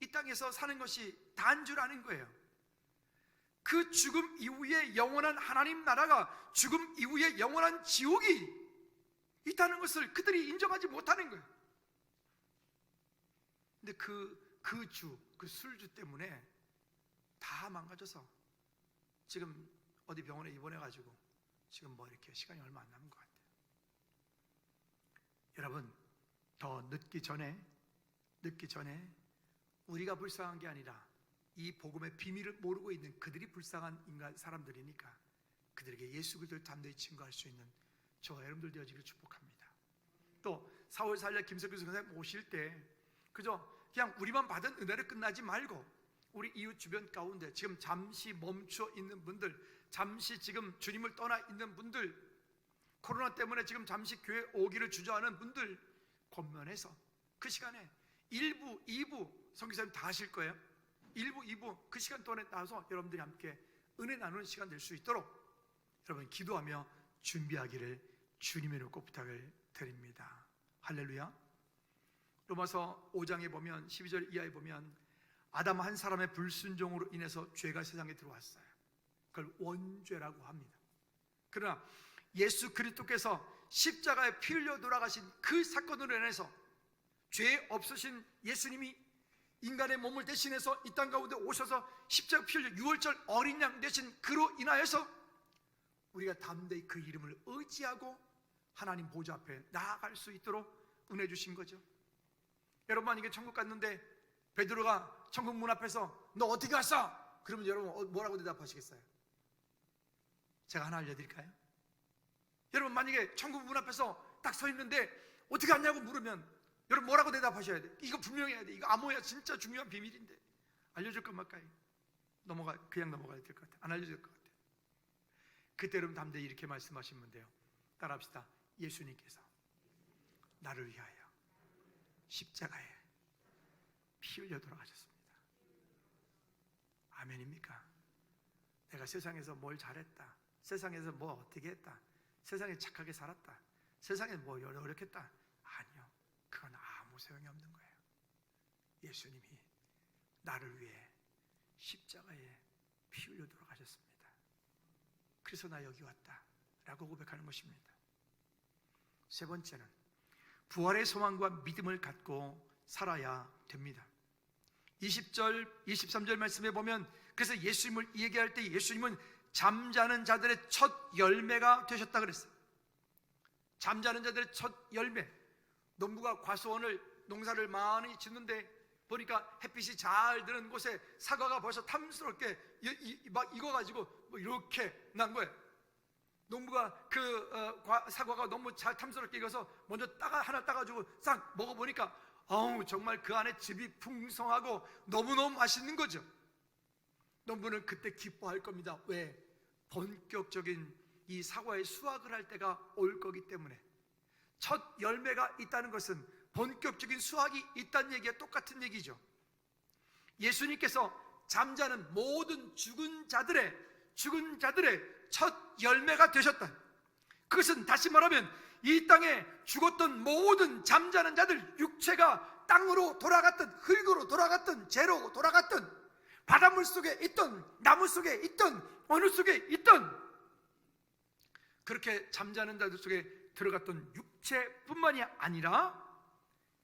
이 땅에서 사는 것이 다인 줄 아는 거예요. 그 죽음 이후에 영원한 하나님 나라가, 죽음 이후에 영원한 지옥이 있다는 것을 그들이 인정하지 못하는 거예요. 근데 그 술주 때문에 다 망가져서 지금 어디 병원에 입원해가지고 지금 뭐 이렇게 시간이 얼마 안 남은 것 같아요. 여러분, 더 늦기 전에 우리가 불쌍한 게 아니라 이 복음의 비밀을 모르고 있는 그들이 불쌍한 사람들이니까 그들에게 예수 그리스도를 담대히 증거할 수 있는 저와 여러분들 되어지기를 축복합니다. 또 4월 4일 김석규 선생님 오실 때 그냥 우리만 받은 은혜를 끝나지 말고 우리 이웃 주변 가운데 지금 잠시 멈춰 있는 분들, 잠시 지금 주님을 떠나 있는 분들, 코로나 때문에 지금 잠시 교회 오기를 주저하는 분들 권면해서 그 시간에 1부, 2부 선교사님 다 하실 거예요. 1부, 2부 그 시간 동안에 나와서 여러분들이 함께 은혜 나누는 시간 될 수 있도록 여러분 기도하며 준비하기를 주님의 꼭 부탁을 드립니다. 할렐루야. 로마서 5장에 보면 12절 이하에 보면 아담 한 사람의 불순종으로 인해서 죄가 세상에 들어왔어요. 그걸 원죄라고 합니다. 그러나 예수 그리스도께서 십자가에 피 흘려 돌아가신 그 사건으로 인해서 죄 없으신 예수님이 인간의 몸을 대신해서 이 땅 가운데 오셔서 십자가 피 흘려 유월절 어린 양 되신 그로 인하여서 우리가 담대히 그 이름을 의지하고 하나님 보좌 앞에 나아갈 수 있도록 은혜 주신 거죠. 여러분, 만약에 천국 갔는데 베드로가 천국 문 앞에서 너 어떻게 갔어? 그러면 여러분 뭐라고 대답하시겠어요? 제가 하나 알려드릴까요? 여러분, 만약에 천국 문 앞에서 딱 서 있는데 어떻게 갔냐고 물으면 여러분 뭐라고 대답하셔야 돼? 이거 분명히 해야 돼. 이거 암호야. 진짜 중요한 비밀인데 알려줄까 말까요? 그냥 넘어가야 될 것 같아요. 안 알려줄 것 같아요. 그때 여러분 담대히 이렇게 말씀하시면 돼요. 따라합시다. 예수님께서 나를 위하여 십자가에 피 흘려 돌아가셨습니다. 아멘입니까? 내가 세상에서 뭘 잘했다, 세상에서 뭐 어떻게 했다, 세상에 착하게 살았다, 세상에 뭐 어렵겠다, 아니요, 그건 아무 소용이 없는 거예요. 예수님이 나를 위해 십자가에 피 흘려 돌아가셨습니다. 그래서 나 여기 왔다 라고 고백하는 것입니다. 세 번째는 부활의 소망과 믿음을 갖고 살아야 됩니다. 20절, 23절 말씀에 보면 그래서 예수님을 얘기할 때 예수님은 잠자는 자들의 첫 열매가 되셨다 그랬어요. 잠자는 자들의 첫 열매. 농부가 과수원을 농사를 많이 짓는데 보니까 햇빛이 잘 드는 곳에 사과가 벌써 탐스럽게 막 익어가지고 뭐 이렇게 난 거예요. 농부가 사과가 너무 잘 탐스럽게 익어서 먼저 하나 따가지고 싹 먹어보니까 정말 그 안에 즙이 풍성하고 너무너무 맛있는 거죠. 농부는 그때 기뻐할 겁니다. 왜? 본격적인 이 사과의 수확을 할 때가 올 거기 때문에. 첫 열매가 있다는 것은 본격적인 수확이 있다는 얘기와 똑같은 얘기죠. 예수님께서 잠자는 모든 죽은 자들의 첫 열매가 되셨다. 그것은 다시 말하면 이 땅에 죽었던 모든 잠자는 자들, 육체가 땅으로 돌아갔던, 흙으로 돌아갔던, 재로 돌아갔던, 바닷물 속에 있던, 나무 속에 있던, 어느 속에 있던, 그렇게 잠자는 자들 속에 들어갔던 육체뿐만이 아니라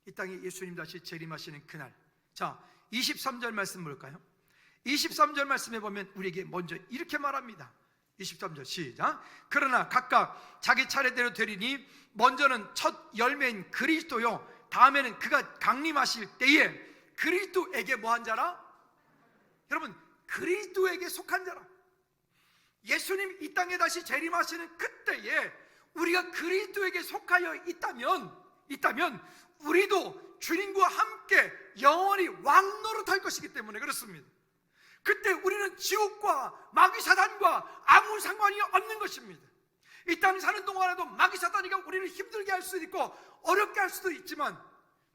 이 땅에 예수님 다시 재림하시는 그날. 자, 23절 말씀 볼까요? 23절 말씀에 보면 우리에게 먼저 이렇게 말합니다. 23절 시작. 그러나 각각 자기 차례대로 되리니 먼저는 첫 열매인 그리스도요, 다음에는 그가 강림하실 때에 그리스도에게 뭐한 자라? 여러분, 그리스도에게 속한 자라. 예수님 이 땅에 다시 재림하시는 그때에 우리가 그리스도에게 속하여 있다면 우리도 주님과 함께 영원히 왕노릇할 것이기 때문에 그렇습니다. 그때 우리는 지옥과 마귀사단과 아무 상관이 없는 것입니다. 이 땅 사는 동안에도 마귀사단이가 우리를 힘들게 할 수도 있고 어렵게 할 수도 있지만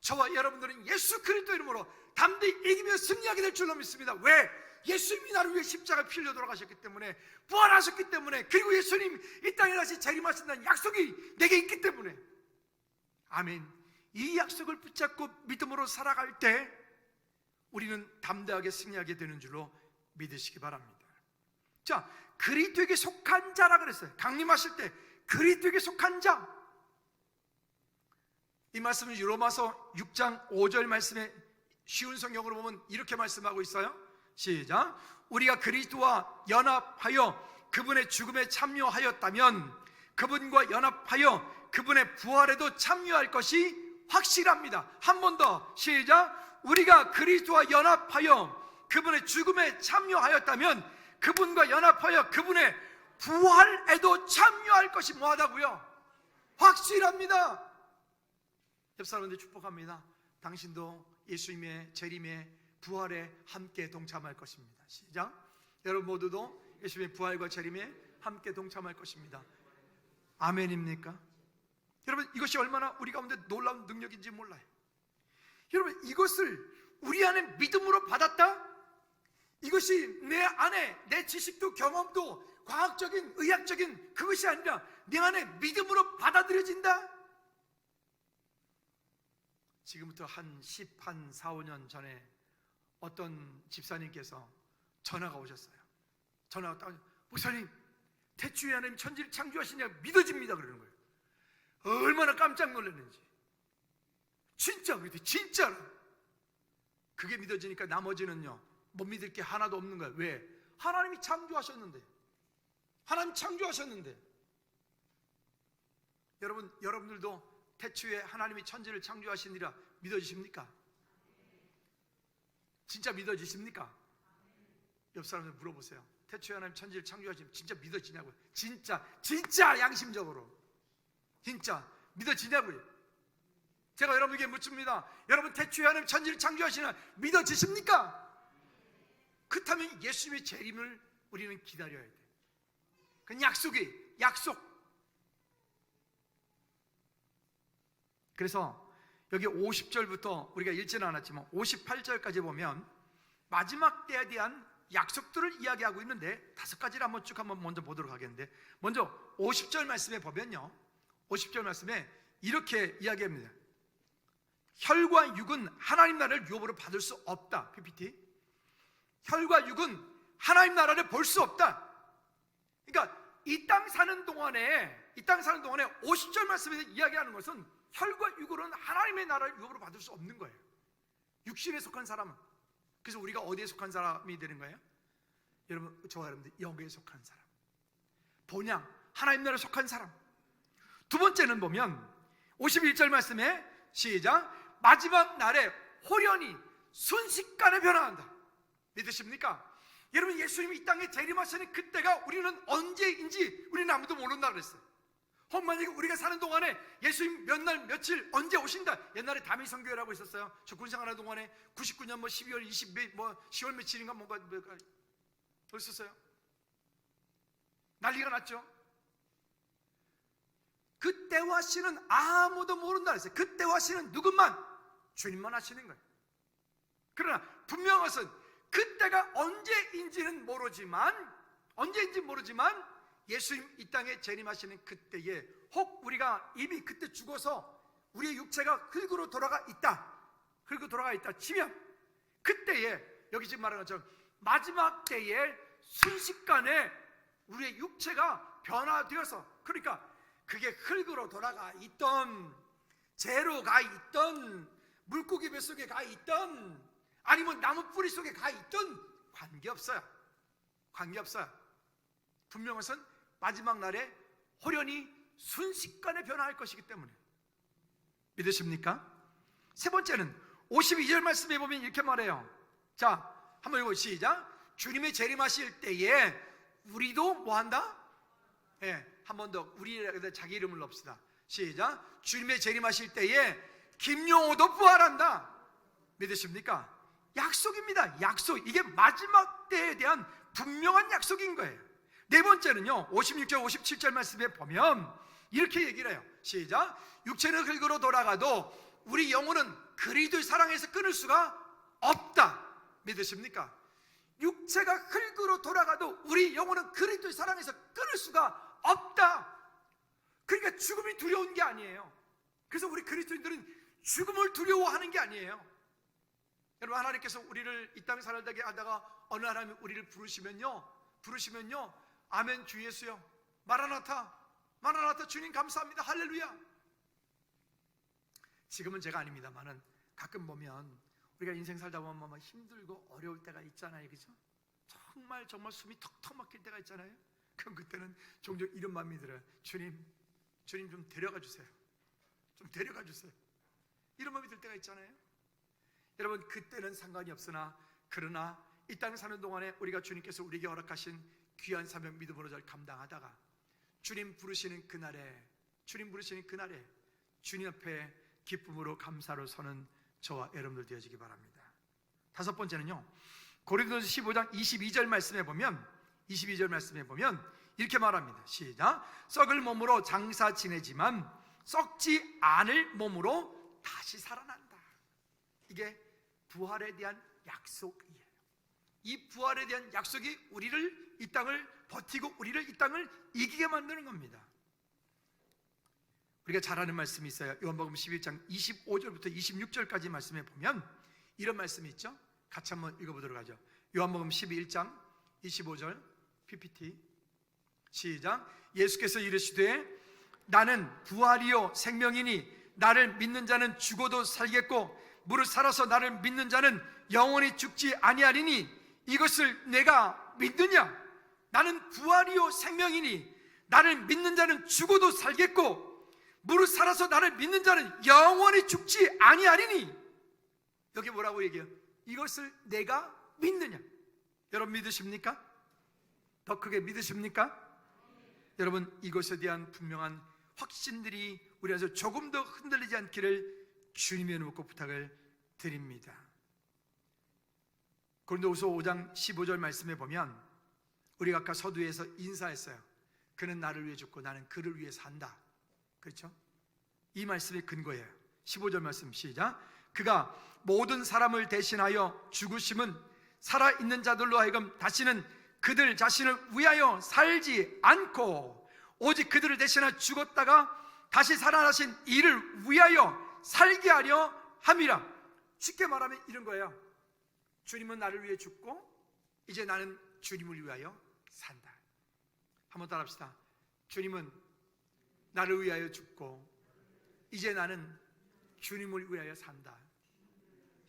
저와 여러분들은 예수 그리스도 이름으로 담대히 이기며 승리하게 될 줄로 믿습니다. 왜? 예수님이 나를 위해 십자가에 피 흘려 돌아가셨기 때문에, 부활하셨기 때문에, 그리고 예수님 이 땅에 다시 재림하신다는 약속이 내게 있기 때문에. 아멘. 이 약속을 붙잡고 믿음으로 살아갈 때 우리는 담대하게 승리하게 되는 줄로 믿으시기 바랍니다. 자, 그리스도에게 속한 자라 그랬어요. 강림하실 때 그리스도에게 속한 자. 이 말씀은 로마서 6장 5절 말씀에 쉬운 성경으로 보면 이렇게 말씀하고 있어요. 시작. 우리가 그리스도와 연합하여 그분의 죽음에 참여하였다면 그분과 연합하여 그분의 부활에도 참여할 것이 확실합니다. 한 번 더 시작. 우리가 그리스도와 연합하여 그분의 죽음에 참여하였다면 그분과 연합하여 그분의 부활에도 참여할 것이 뭐하다고요? 확실합니다. 옆 사람들 축복합니다. 당신도 예수님의 재림에 부활에 함께 동참할 것입니다. 시작. 여러분 모두도 예수님의 부활과 재림에 함께 동참할 것입니다. 아멘입니까? 여러분, 이것이 얼마나 우리 가운데 놀라운 능력인지 몰라요. 여러분, 이것을 우리 안에 믿음으로 받았다? 이것이 내 안에 내 지식도 경험도 과학적인 의학적인 그것이 아니라 내 안에 믿음으로 받아들여진다? 지금부터 한 4, 5년 전에 어떤 집사님께서 전화가 오셨어요. 전화가 딱, 목사님 태초에 하나님 천지를 창조하시냐 믿어집니다 그러는 거예요. 얼마나 깜짝 놀랐는지. 진짜 그래, 진짜로. 그게 믿어지니까 나머지는요 못 믿을 게 하나도 없는 거예요. 왜? 하나님이 창조하셨는데. 하나님 창조하셨는데. 여러분들도 태초에 하나님이 천지를 창조하시니라 믿어지십니까? 진짜 믿어지십니까? 옆 사람들 물어보세요. 태초에 하나님 천지를 창조하시면 진짜 믿어지냐고요? 진짜 양심적으로 진짜 믿어지냐고요? 제가 여러분에게 묻습니다. 여러분 태초에 하나님 천지를 창조하시나 믿어지십니까? 그렇다면 예수님의 재림을 우리는 기다려야 돼. 그건 약속이 약속. 그래서 여기 50절부터 우리가 읽지는 않았지만 58절까지 보면 마지막 때에 대한 약속들을 이야기하고 있는데 5가지를 한번 쭉 먼저 보도록 하겠는데, 먼저 50절 말씀에 보면요 50절 말씀에 이렇게 이야기합니다. 혈과 육은 하나님 나라를 유업으로 받을 수 없다. PPT. 혈과 육은 하나님 나라를 볼 수 없다. 그러니까 이 땅 사는 동안에 50절 말씀에서 이야기하는 것은 혈과 육으로는 하나님의 나라를 유업으로 받을 수 없는 거예요. 육신에 속한 사람은. 그래서 우리가 어디에 속한 사람이 되는 거예요? 여러분, 저와 여러분들 영에 속한 사람, 본향 하나님 나라에 속한 사람. 두 번째는 보면 51절 말씀에 시작. 마지막 날에 호련히 순식간에 변화한다. 믿으십니까? 여러분, 예수님이 이 땅에 재림하시는 그때가 우리는 언제인지 우리는 아무도 모른다 그랬어요. 만약에 우리가 사는 동안에 예수님 몇 날 며칠 언제 오신다. 옛날에 다미 선교회라고 있었어요. 저 군생활하는 동안에 99년 12월 20 10월 며칠인가 뭔가 있었어요. 난리가 났죠. 그때와 시는 아무도 모른다 그랬어요. 그때와 시는 누구만? 주님만 하시는 거예요. 그러나 분명한 것은 그때가 언제인지는 모르지만 예수님 이 땅에 재림하시는 그때에 혹 우리가 이미 그때 죽어서 우리의 육체가 흙으로 돌아가 있다 치면 그때에 여기 지금 말하는 것처럼 마지막 때에 순식간에 우리의 육체가 변화되어서, 그러니까 그게 흙으로 돌아가 있던, 재로 가 있던, 물고기 뱃속에 가 있던, 아니면 나무 뿌리 속에 가 있던 관계없어요. 분명한 것은 마지막 날에 호련히 순식간에 변화할 것이기 때문에. 믿으십니까? 세 번째는 52절 말씀에 보면 이렇게 말해요. 자, 한번 읽어 시작. 주님의 재림하실 때에 우리도 뭐한다? 한 번 더 우리에게 자기 이름을 넣읍시다. 시작. 주님의 재림하실 때에 김용호도 부활한다. 믿으십니까? 약속입니다. 약속. 이게 마지막 때에 대한 분명한 약속인 거예요. 네 번째는요 56절 57절 말씀에 보면 이렇게 얘기를 해요. 시작. 육체는 흙으로 돌아가도 우리 영혼은 그리스도의 사랑에서 끊을 수가 없다. 믿으십니까? 육체가 흙으로 돌아가도 우리 영혼은 그리스도의 사랑에서 끊을 수가 없다. 그러니까 죽음이 두려운 게 아니에요. 그래서 우리 그리스도인들은 죽음을 두려워하는 게 아니에요. 여러분, 하나님께서 우리를 이 땅에 살게 하다가 어느 하나님이 우리를 부르시면요 아멘 주 예수요, 마라나타 주님 감사합니다, 할렐루야. 지금은 제가 아닙니다만은 가끔 보면 우리가 인생 살다 보면 힘들고 어려울 때가 있잖아요, 그죠? 정말 숨이 턱턱 막힐 때가 있잖아요. 그럼 그때는 종종 이런 마음이 들어요. 주님 좀 데려가 주세요. 이런 마음이 들 때가 있잖아요. 여러분, 그때는 상관이 없으나 그러나 이 땅에 사는 동안에 우리가 주님께서 우리에게 허락하신 귀한 사명 믿음으로 잘 감당하다가 주님 부르시는 그날에 주님 앞에 기쁨으로 감사로 서는 저와 여러분들 되어지기 바랍니다. 다섯 번째는요 고린도서 15장 22절 말씀에 보면 이렇게 말합니다. 시작. 썩을 몸으로 장사 지내지만 썩지 않을 몸으로 다시 살아난다. 이게 부활에 대한 약속이에요. 이 부활에 대한 약속이 우리를 이 땅을 버티고 우리를 이 땅을 이기게 만드는 겁니다. 우리가 잘 아는 말씀이 있어요. 요한복음 11장 25절부터 26절까지 말씀에 보면 이런 말씀이 있죠. 같이 한번 읽어보도록 하죠. 요한복음 11장 25절 PPT. 시작. 예수께서 이르시되 나는 부활이요 생명이니 나를 믿는 자는 죽어도 살겠고 무릇 살아서 나를 믿는 자는 영원히 죽지 아니하리니 이것을 내가 믿느냐? 나는 부활이요 생명이니 나를 믿는 자는 죽어도 살겠고 무릇 살아서 나를 믿는 자는 영원히 죽지 아니하리니. 여기 뭐라고 얘기해요? 이것을 내가 믿느냐? 여러분 믿으십니까? 더 크게 믿으십니까? 여러분 이것에 대한 분명한 확신들이 우리 안에서 조금 더 흔들리지 않기를 주님의 이름으로 꼭 부탁을 드립니다. 고린도후서 5장 15절 말씀에 보면 우리가 아까 서두에서 인사했어요. 그는 나를 위해 죽고 나는 그를 위해 산다. 그렇죠? 이 말씀의 근거예요. 15절 말씀 시작. 그가 모든 사람을 대신하여 죽으심은 살아있는 자들로 하여금 다시는 그들 자신을 위하여 살지 않고 오직 그들을 대신하여 죽었다가 다시 살아나신 이를 위하여 살게 하려 함이라. 쉽게 말하면 이런 거예요. 주님은 나를 위해 죽고 이제 나는 주님을 위하여 산다. 한번 따라합시다. 주님은 나를 위하여 죽고 이제 나는 주님을 위하여 산다.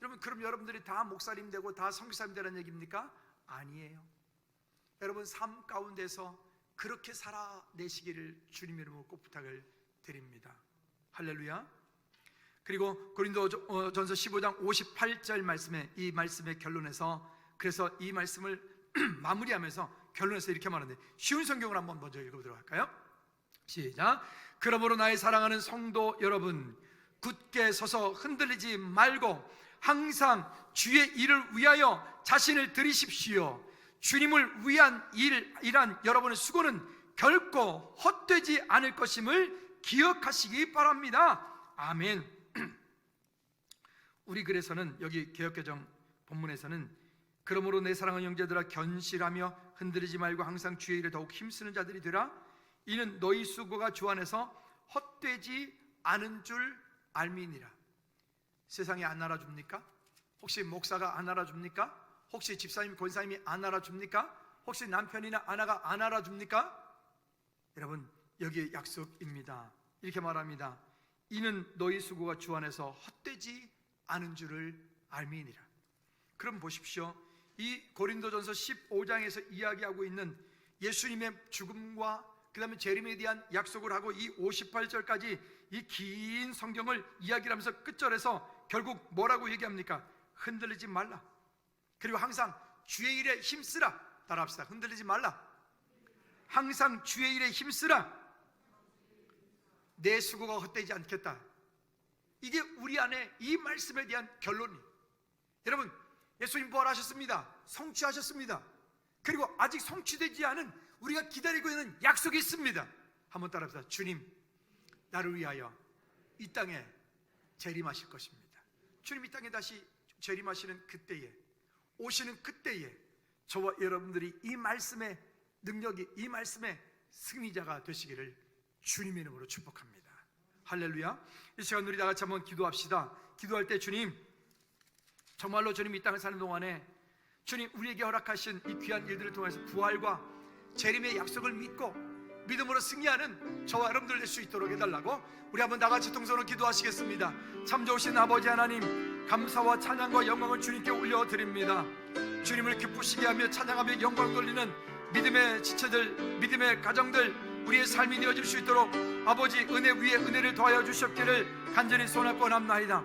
여러분 그럼 여러분들이 다 목사님 되고 다 선교사님 되라는 얘기입니까? 아니에요. 여러분 삶 가운데서 그렇게 살아내시기를 주님의 이름으로 꼭 부탁을 드립니다. 할렐루야. 그리고 고린도전서 15장 58절 말씀에 이 말씀의 결론에서 그래서 이 말씀을 마무리하면서 결론에서 이렇게 말하는데 쉬운 성경을 한번 먼저 읽어보도록 할까요? 시작. 그러므로 나의 사랑하는 성도 여러분 굳게 서서 흔들리지 말고 항상 주의 일을 위하여 자신을 드리십시오. 주님을 위한 일한 여러분의 수고는 결코 헛되지 않을 것임을 기억하시기 바랍니다. 아멘. 우리 글에서는 여기 개역개정 본문에서는 그러므로 내 사랑하는 형제들아 견실하며 흔들리지 말고 항상 주의 일에 더욱 힘쓰는 자들이 되라. 이는 너희 수고가 주 안에서 헛되지 않은 줄 알미니라. 세상이 안 알아줍니까? 혹시 목사가 안 알아줍니까? 혹시 집사님, 권사님이 안 알아줍니까? 혹시 남편이나 아내가 안 알아줍니까? 여러분 여기에 약속입니다. 이렇게 말합니다. 이는 너희 수고가 주 안에서 헛되지 않은 줄을 알미니라. 그럼 보십시오. 이 고린도전서 15장에서 이야기하고 있는 예수님의 죽음과 그 다음에 재림에 대한 약속을 하고 이 58절까지 이 긴 성경을 이야기를 하면서 끝절에서 결국 뭐라고 얘기합니까? 흔들리지 말라. 그리고 항상 주의 일에 힘쓰라. 따라합시다. 흔들리지 말라. 항상 주의 일에 힘쓰라. 내 수고가 헛되지 않겠다. 이게 우리 안에 이 말씀에 대한 결론이. 여러분 예수님 부활하셨습니다. 성취하셨습니다. 그리고 아직 성취되지 않은 우리가 기다리고 있는 약속이 있습니다. 한번 따라합시다. 주님 나를 위하여 이 땅에 재림하실 것입니다. 주님 이 땅에 다시 재림하시는 그때에, 오시는 그때에 저와 여러분들이 이 말씀의 능력이, 이 말씀의 승리자가 되시기를 주님의 이름으로 축복합니다. 할렐루야. 이 시간 우리 다 같이 한번 기도합시다. 기도할 때 주님, 정말로 주님 이 땅을 사는 동안에 주님 우리에게 허락하신 이 귀한 일들을 통해서 부활과 재림의 약속을 믿고 믿음으로 승리하는 저와 여러분들 될 수 있도록 해달라고 우리 한번 나같이 동서로 기도하시겠습니다. 참 좋으신 아버지 하나님, 감사와 찬양과 영광을 주님께 올려드립니다. 주님을 기쁘시게 하며 찬양하며 영광 돌리는 믿음의 지체들, 믿음의 가정들, 우리의 삶이 되어질 수 있도록 아버지 은혜 위에 은혜를 더하여 주셨기를 간절히 소원하고 남나이다.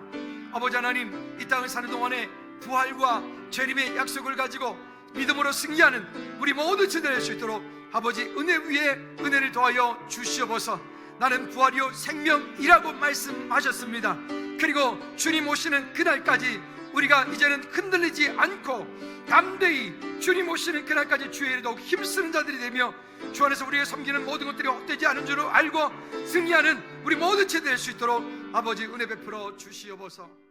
아버지 하나님, 이 땅을 사는 동안에 부활과 재림의 약속을 가지고 믿음으로 승리하는 우리 모두 지도될 수 있도록 아버지 은혜 위에 은혜를 더하여 주시옵소서. 나는 부활이요 생명이라고 말씀하셨습니다. 그리고 주님 오시는 그날까지 우리가 이제는 흔들리지 않고 담대히 주님 오시는 그날까지 주의 일에 더욱 힘쓰는 자들이 되며 주 안에서 우리가 섬기는 모든 것들이 헛되지 않은 줄을 알고 승리하는 우리 모두 지도될 수 있도록 아버지 은혜 베풀어 주시옵소서.